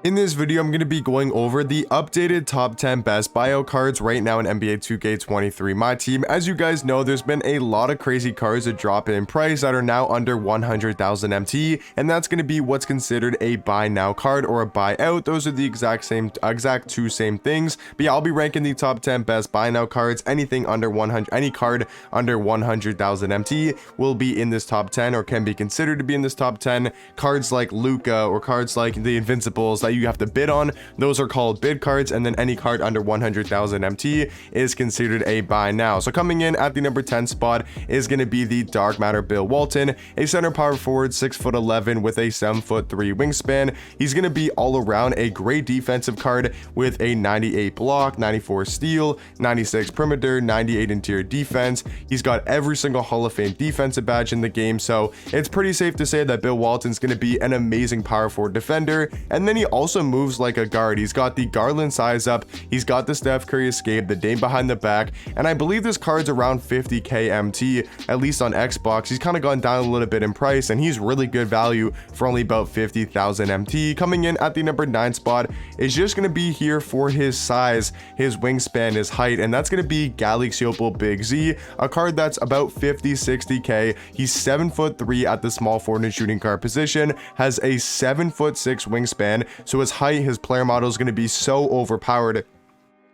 In this video, I'm going to be going over the updated top 10 best buyout cards right now in NBA 2K23 Myteam. As you guys know, there's been a lot of crazy cards that drop in price that are now under 100,000 MT, and that's going to be what's considered a buy now card or a buyout. Those are the exact two same things. But yeah, I'll be ranking the top 10 best buy now cards. Anything under 100, any card under 100,000 MT will be in this top 10 or can be considered to be in this top 10. Cards like Luka or cards like the Invincibles that you have to bid on, those are called bid cards, and then any card under 100,000 MT is considered a buy now. So coming in at the number 10 spot is going to be the Dark Matter Bill Walton, a center power forward, 6'11" with a 7'3" wingspan. He's going to be all around a great defensive card with a 98 block, 94 steal, 96 perimeter, 98 interior defense. He's got every single Hall of Fame defensive badge in the game, so it's pretty safe to say that Bill Walton's going to be an amazing power forward defender. And then he also moves like a guard. He's got the Garland size up, he's got the Steph Curry escape, the Dame behind the back, and I believe this card's around 50k MT, at least on Xbox. He's kind of gone down a little bit in price, and he's really good value for only about 50,000 MT. Coming in at the number 9 spot is just going to be here for his size, his wingspan, his height, and that's going to be Galaxiopal Big Z, a card that's about 50-60k. He's 7'3" at the small forward and shooting guard position, has a 7'6" wingspan, so his height, his player model is going to be so overpowered.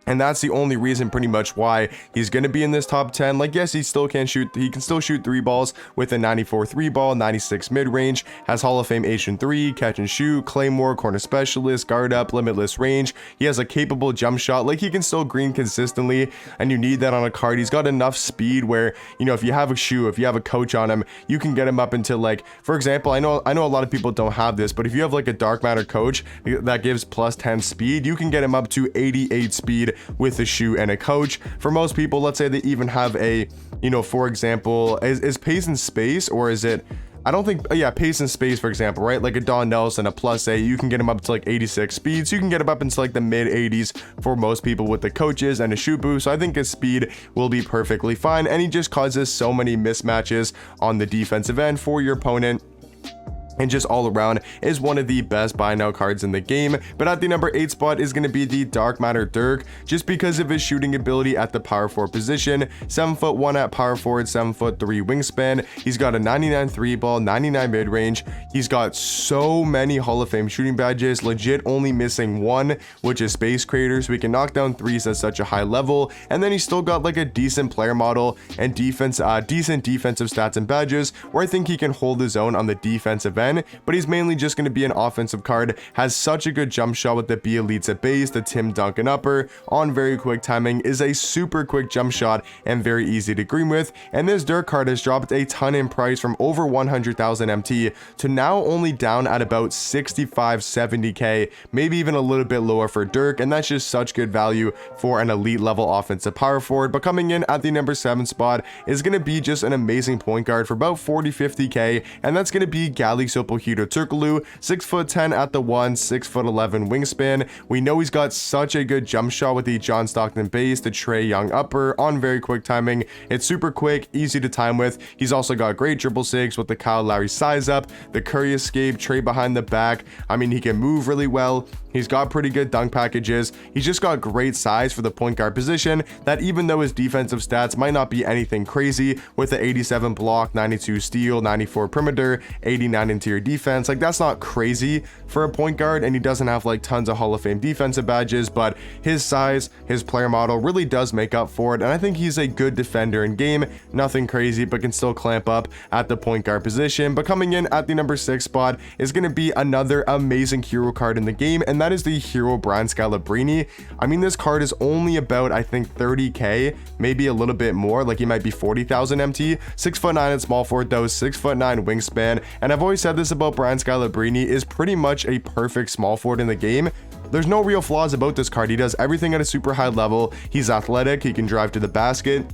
And that's the only reason pretty much why he's going to be in this top 10. Like, yes, he can still shoot 3 balls with a 94 3 ball, 96 mid-range, has Hall of Fame Asian 3, catch and shoot, claymore, corner specialist, guard up, limitless range. He has a capable jump shot. Like, he can still green consistently, and you need that on a card. He's got enough speed where, you know, if you have a coach on him, you can get him up into, like, for example, I know a lot of people don't have this, but if you have like a Dark Matter coach that gives plus 10 speed, you can get him up to 88 speed with a shoe and a coach. For most people, let's say they even have a, you know, for example, is pace and space, or is it, I don't think, yeah, pace and space, for example, right? Like a Don Nelson, a plus 8, you can get him up to like 86 speed, so you can get him up into like the mid 80s for most people with the coaches and a shoot boost. So I think his speed will be perfectly fine, and he just causes so many mismatches on the defensive end for your opponent, and just all around is one of the best buy now cards in the game. But at the number 8 spot is going to be the Dark Matter Dirk, just because of his shooting ability at the power forward position. 7'1" at power forward, 7'3" wingspan. He's got a 99 3 ball, 99 mid range. He's got so many Hall of Fame shooting badges, legit only missing one, which is Space Creator, so he can knock down threes at such a high level. And then he's still got like a decent player model and decent defensive stats and badges, where I think he can hold his own on the defensive end. But he's mainly just going to be an offensive card. Has such a good jump shot with the B elites at base, the Tim Duncan upper on very quick timing, is a super quick jump shot and very easy to green with. And this Dirk card has dropped a ton in price from over 100,000 MT to now only down at about 65-70k, maybe even a little bit lower for Dirk, and that's just such good value for an elite level offensive power forward. But coming in at the number 7 spot is going to be just an amazing point guard for about 40-50k, and that's going to be Galaxiopal Hito Turkoglu, 6'10" at the 1, 6'11" wingspan. We know he's got such a good jump shot with the John Stockton base, the Trae Young upper on very quick timing. It's super quick, easy to time with. He's also got great dribble sigs with the Kyle Lowry size up, the Curry escape, Trae behind the back. I mean, he can move really well. He's got pretty good dunk packages. He's just got great size for the point guard position, that even though his defensive stats might not be anything crazy, with the 87 block, 92 steal, 94 perimeter, 89 interior defense, like that's not crazy for a point guard, and he doesn't have like tons of Hall of Fame defensive badges, but his size, his player model really does make up for it. And I think he's a good defender in game, nothing crazy, but can still clamp up at the point guard position. But coming in at the number 6 spot is going to be another amazing hero card in the game, and that is the Hero Brandsky Labrini. I mean, this card is only about, I think, 30k, maybe a little bit more, like he might be 40,000 MT. 6'9" at small forward though, 6'9" wingspan, and I've always said this about Brandsky Labrini, is pretty much a perfect small forward in the game. There's no real flaws about this card. He does everything at a super high level. He's athletic, he can drive to the basket.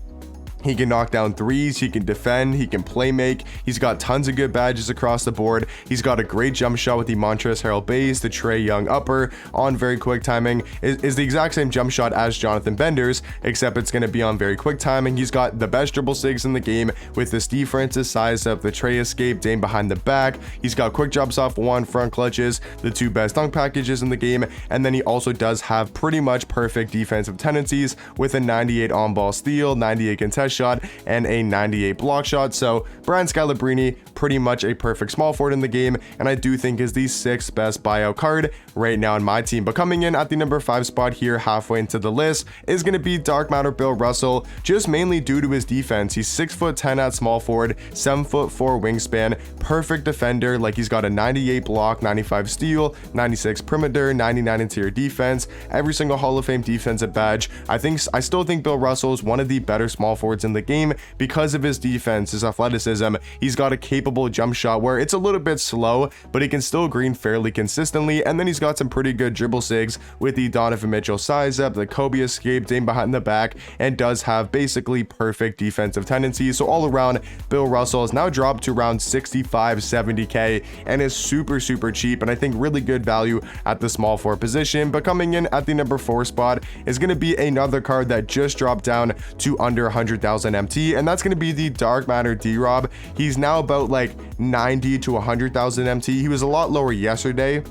He can knock down threes, he can defend, he can play make. He's got tons of good badges across the board. He's got a great jump shot with the Montrezl Harrell base, the Trae Young upper on very quick timing. Is the exact same jump shot as Jonathan Bender's, except it's going to be on very quick timing. He's got the best dribble sigs in the game with the Steve Francis size up, the Trae escape, Dame behind the back. He's got quick drops off one, front clutches, the 2 best dunk packages in the game, and then he also does have pretty much perfect defensive tendencies with a 98 on-ball steal, 98 contest shot, and a 98 block shot. So Brian Labrini, pretty much a perfect small forward in the game, and I do think is the 6th best buyout card right now in my team. But coming in at the number 5 spot here, halfway into the list, is going to be Dark Matter Bill Russell, just mainly due to his defense. He's 6'10" at small forward, 7'4" wingspan, perfect defender. Like, he's got a 98 block, 95 steal, 96 perimeter, 99 interior defense, every single Hall of Fame defensive badge. I still think Bill Russell is one of the better small forwards in the game because of his defense, his athleticism. He's got a capable jump shot where it's a little bit slow, but he can still green fairly consistently. And then he's got some pretty good dribble sigs with the Donovan Mitchell size up, the Kobe escape, Dame behind the back, and does have basically perfect defensive tendencies. So all around, Bill Russell is now dropped to around 65-70k and is super cheap, and I think really good value at the small forward position. But coming in at the number 4 spot is going to be another card that just dropped down to under 100,000 MT, and that's going to be the Dark Matter DRob. He's now about like 90 to 100,000 MT. He was a lot lower yesterday.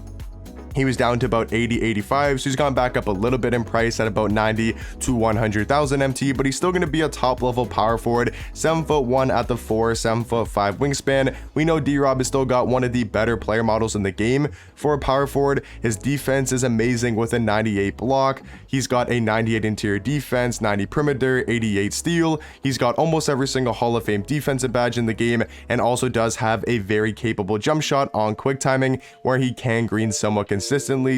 He was down to about 80-85, so he's gone back up a little bit in price at about 90 to 100,000 MT, but he's still going to be a top level power forward, 7'1" at the 4, 7'5" wingspan. We know DRob has still got one of the better player models in the game for a power forward. His defense is amazing with a 98 block. He's got a 98 interior defense, 90 perimeter, 88 steal. He's got almost every single Hall of Fame defensive badge in the game, and also does have a very capable jump shot on quick timing where he can green somewhat consistently.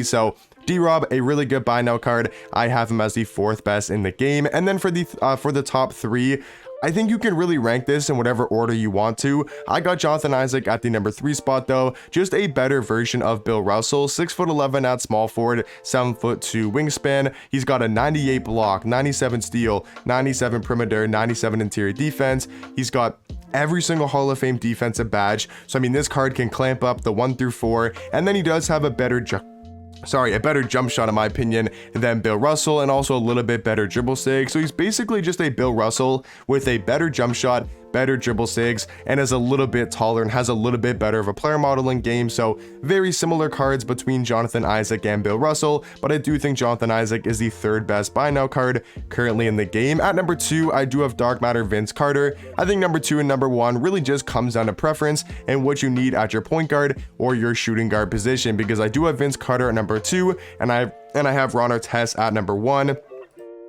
So DRob, a really good buy now card. I have him as the 4th best in the game. And then for the top 3, I think you can really rank this in whatever order you want to. I got Jonathan Isaac at the number 3 spot though, just a better version of Bill Russell, 6'11" at small forward, 7'2" wingspan. He's got a 98 block, 97 steal, 97 perimeter, 97 interior defense. He's got every single Hall of Fame defensive badge. So I mean, this card can clamp up the 1 through 4, and then he does have a better jump shot in my opinion than Bill Russell, and also a little bit better dribble sig. So he's basically just a Bill Russell with a better jump shot, better dribble sigs, and is a little bit taller and has a little bit better of a player model in game. So very similar cards between Jonathan Isaac and Bill Russell, but I do think Jonathan Isaac is the 3rd best buy now card currently in the game. At number 2, I do have Dark Matter Vince Carter. I think number 2 and number 1 really just comes down to preference and what you need at your point guard or your shooting guard position, because I do have Vince Carter at number 2, and I have Ron Artest at number 1.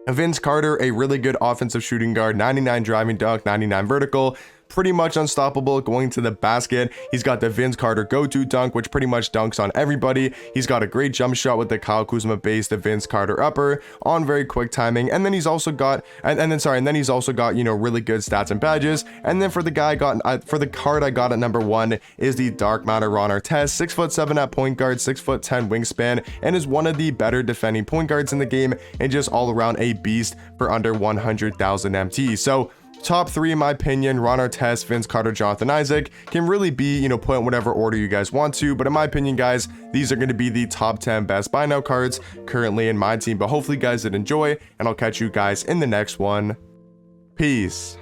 Vince Carter, a really good offensive shooting guard, 99 driving dunk, 99 vertical, pretty much unstoppable going to the basket. He's got the Vince Carter go-to dunk, which pretty much dunks on everybody. He's got a great jump shot with the Kyle Kuzma base, the Vince Carter upper on very quick timing. And then he's also got, and then he's also got, you know, really good stats and badges. And then for the card I got at number 1 is the Dark Matter Ron Artest, 6'7" at point guard, 6'10" wingspan, and is one of the better defending point guards in the game, and just all around a beast for under 100,000 MT. So top 3 in my opinion, Ron Artest, Vince Carter, Jonathan Isaac, can really be, you know, put in whatever order you guys want to, but in my opinion guys, these are going to be the top 10 best buy now cards currently in my team. But hopefully you guys did enjoy, and I'll catch you guys in the next one. Peace.